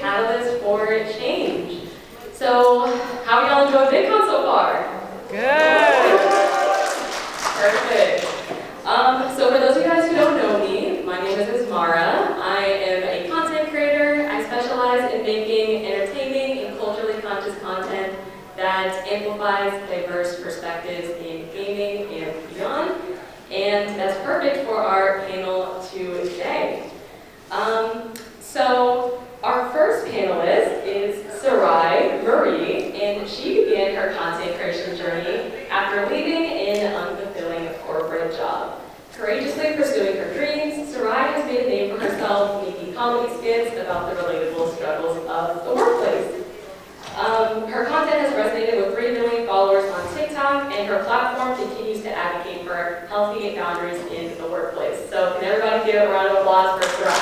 catalyst for change. So, how y'all enjoyed VidCon so far? Good. Perfect. So for those of you guys who don't know me, my name is Asmara. I am a content creator. I specialize in making entertaining and culturally conscious content that amplifies diverse perspectives in gaming and beyond. And that's perfect for our panel today. So our first panelist is Sarai Marie, and she began her content creation journey after leaving an unfulfilling corporate job. Courageously pursuing her dreams, Sarai has made a name for herself making comedy skits about the relatable struggles of the workplace. Her content has resonated with 3 million followers on TikTok, and her platform continues to advocate for healthy boundaries in the workplace. So can everybody give a round of applause for Sarai?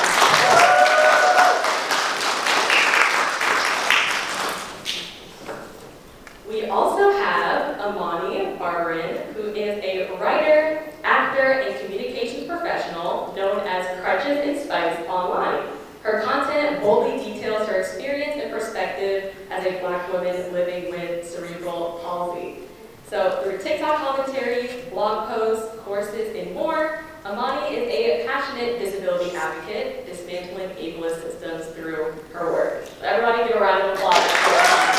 We also have Amani Barbarin, who is a writer, actor, and communications professional known as Crutches and Spikes online. Her content boldly details her experience and perspective as a Black woman living with cerebral palsy. So through TikTok commentary, blog posts, courses, and more, Amani is a passionate disability advocate, dismantling ableist systems through her work. So everybody give a round of applause for Amani.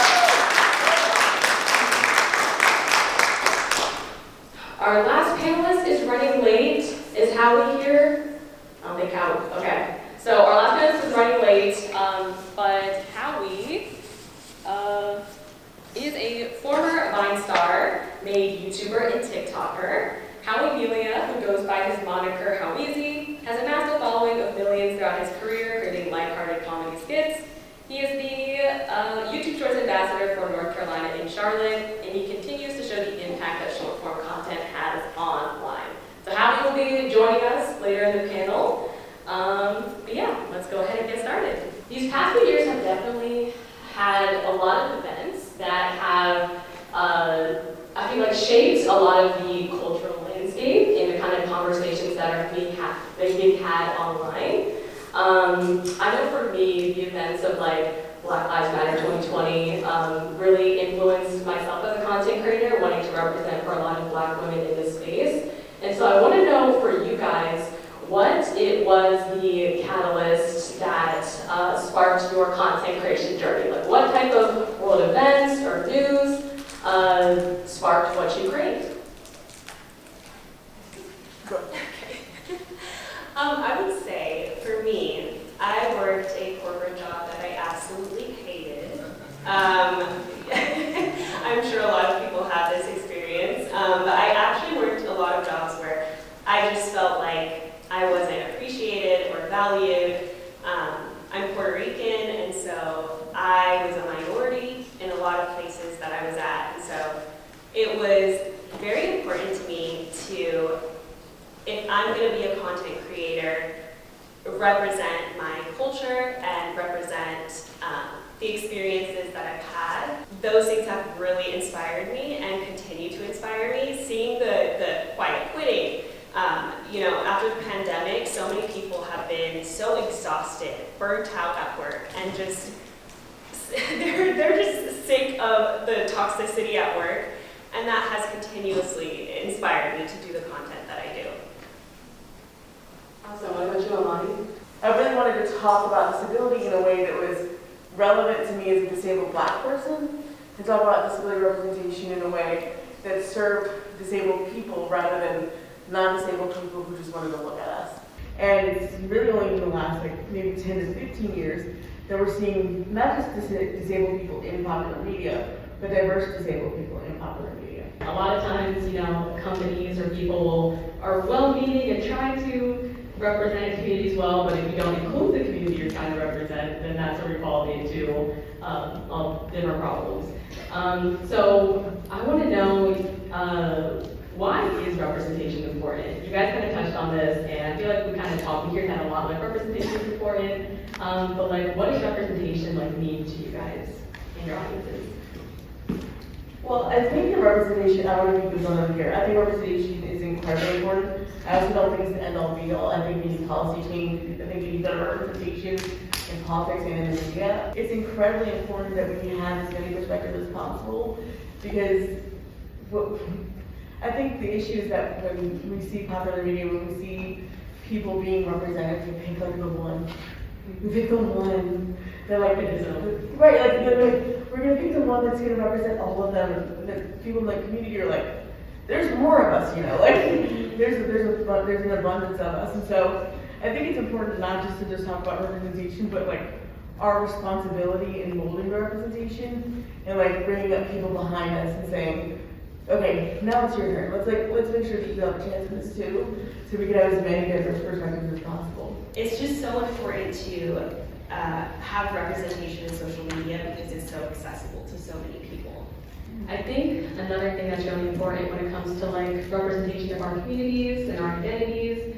Our last panelist is running late. Is Howie here? I don't think Howie, okay. So our last panelist is running late, but Howie is a former Vine star, made YouTuber and TikToker. Howie Melia, who goes by his moniker Howeezy, has amassed a following of millions throughout his career, creating lighthearted comedy skits. He is the YouTube Shorts ambassador for North Carolina and Charlotte, and he continues to show the impact that short-form content has online. So Howie will be joining us later in the panel. But yeah, let's go ahead and get started. These past few years have definitely had a lot of events that have, I feel like, shaped a lot of the cultural landscape and the kind of conversations that are being had online. I know for me, the events of like Black Lives Matter 2020 really influenced myself as a content creator, wanting to represent for a lot of Black women in this space. And so I want to know for you guys, what it was the catalyst that sparked your content creation journey? Like what type of world events or news sparked what you create? Okay. I would say, for me, I worked a corporate job that I absolutely hated. I'm sure a lot of people have this experience, but I actually worked a lot of jobs where I just felt like I wasn't appreciated or valued. I'm Puerto Rican, and so I was a minority in a lot of places that I was at. And so it was very important to me to, if I'm going to be a content creator, represent my culture and represent the experiences that I've had. Those things have really inspired me and continue to inspire me. Seeing the quiet quitting, after the pandemic, so many people have been so exhausted, burnt out at work, and just they're just sick of the toxicity at work, and that has continuously inspired me to do the content that I do. Awesome. What about you, Amani? I really wanted to talk about disability in a way that was relevant to me as a disabled Black person, to talk about disability representation in a way that served disabled people rather than non-disabled people who just wanted to look at us. And it's really only in the last maybe 10 to 15 years that we're seeing not just disabled people in popular media, but diverse disabled people in popular media. A lot of times, companies or people are well-meaning and try to represent communities well, but if you don't include the community you're trying to represent, then that's where we fall into different problems. So I want to know, why is representation important? You guys kind of touched on this, and I feel like we kind of talked here kind of a lot, like representation is important, but like what does representation mean to you guys and your audiences? Well, I think the representation, I want to make this one over here. I think representation is incredibly important. I also don't think it's the end all be all. I think we need policy change. I think we need better representation in politics and in the media. It's incredibly important that we have as many perspectives as possible because I think the issue is that when we see popular media, when we see people being represented, we pick like the one. We pick the one. They're like, right, like, we're gonna pick the one that's gonna represent all of them. And the people in the community are like, there's more of us, you know, like there's an abundance of us. And so I think it's important not just to just talk about representation, but like our responsibility in molding the representation and like bringing up people behind us and saying, okay, now it's your turn. Let's make sure that you have a chance in this too, so we can have as many diverse perspectives as possible. It's just so important to have representation in social media because it's so accessible to so many people. I think another thing that's really important when it comes to like representation of our communities and our identities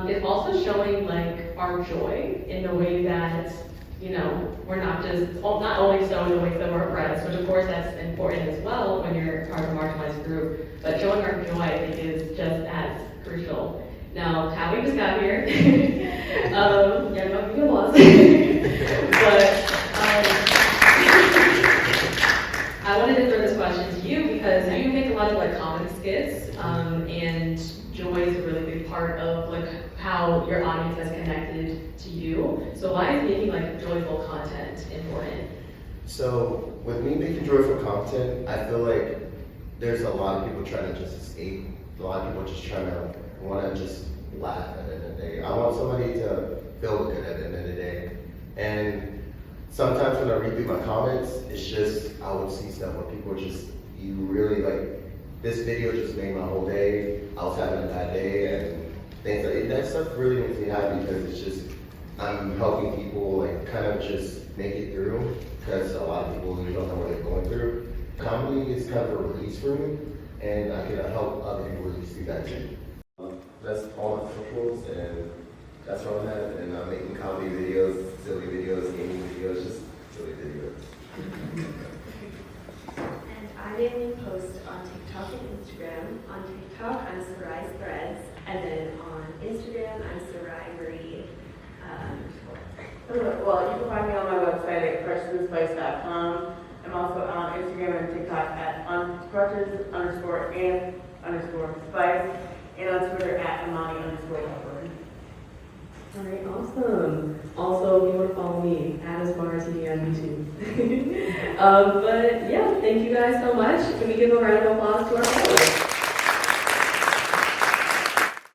is also showing like our joy in the way that, you know, we're not only so in the ways that we're oppressed, which of course that's important as well when you're part of a marginalized group, but showing our joy I think is just as crucial. Now, how we just got here, yeah, no, you lost. But I wanted to throw this question to you because you make a lot of like comedy skits, and joy is a really big part of like how your audience has connected to you. So why is making like joyful content important? So with me making joyful content, I feel like there's a lot of people trying to just escape. A lot of people just trying to want to just laugh at the end of the day. I want somebody to feel good at the end of the day. And sometimes when I read through my comments, it's just, I would see stuff where people are just, you really like, this video just made my whole day. I was having a bad day and things like that. Stuff really makes me happy because it's just, I'm helping people like kind of just make it through because a lot of people really don't know what they're going through. Comedy is kind of a release for me and I can help other people release through that too. That's all my socials and that's what I'm at. And I'm making comedy videos, silly videos, gaming videos, just silly videos. And I mainly post on TikTok and Instagram. On TikTok, I'm Sarai's Threads, and then on Instagram, I'm Sarai Marie. Well, you can find me on my website at crutchesandspice.com. I'm also on Instagram and TikTok at crutches_and_spice, and on Twitter at Amani_Hubbard. All right, awesome. Also, if you want to follow me, at Asmara TV on YouTube. But yeah, thank you guys so much. Can we give a round of applause to our panelists?